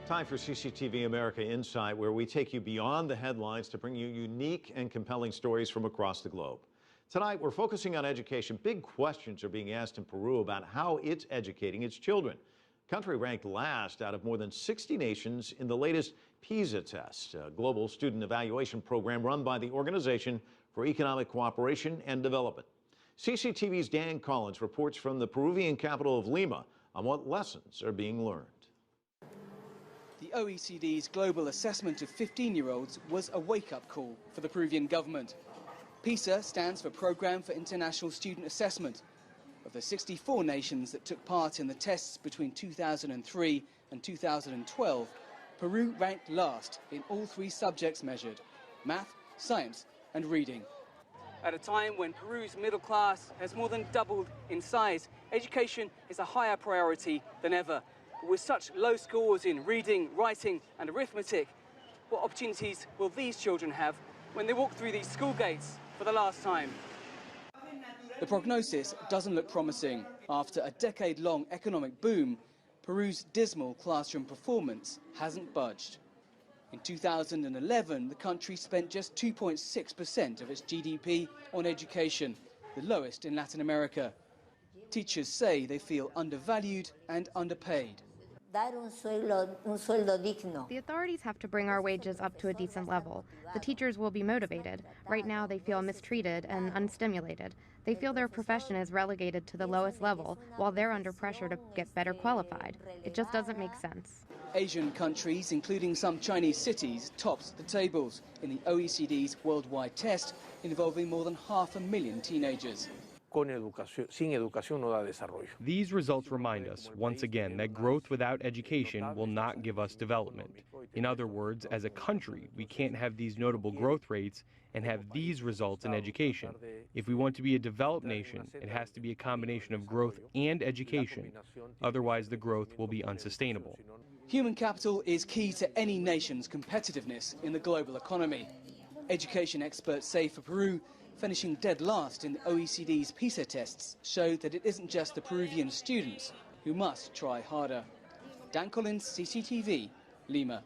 Time for CCTV America Insight, where we take you beyond the headlines to bring you unique and compelling stories from across the globe. Tonight, we're focusing on education. Big questions are being asked in Peru about how it's educating its children. Country ranked last out of more than 60 nations in the latest PISA test, a global student evaluation program run by the Organization for Economic Cooperation and Development. CCTV's Dan Collins reports from the Peruvian capital of Lima on what lessons are being learned. The OECD's global assessment of 15-year-olds was a wake-up call for the Peruvian government. PISA stands for Programme for International Student Assessment. Of the 64 nations that took part in the tests between 2003 and 2012, Peru ranked last in all three subjects measured: math, science and reading. At a time when Peru's middle class has more than doubled in size, education is a higher priority than ever. But with such low scores in reading, writing and arithmetic, what opportunities will these children have when they walk through these school gates for the last time? The prognosis doesn't look promising. After a decade-long economic boom, Peru's dismal classroom performance hasn't budged. In 2011, the country spent just 2.6% of its GDP on education, the lowest in Latin America. Teachers say they feel undervalued and underpaid. The authorities have to bring our wages up to a decent level. The teachers will be motivated. Right now they feel mistreated and unstimulated. They feel their profession is relegated to the lowest level while they're under pressure to get better qualified. It just doesn't make sense. Asian countries, including some Chinese cities, topped the tables in the OECD's worldwide test involving more than 500,000 teenagers. These results remind us, once again, that growth without education will not give us development. In other words, as a country, we can't have these notable growth rates and have these results in education. If we want to be a developed nation, it has to be a combination of growth and education. Otherwise, the growth will be unsustainable. Human capital is key to any nation's competitiveness in the global economy. Education experts say for Peru, finishing dead last in the OECD's PISA tests showed that it isn't just the Peruvian students who must try harder. Dan Collins, CCTV, Lima.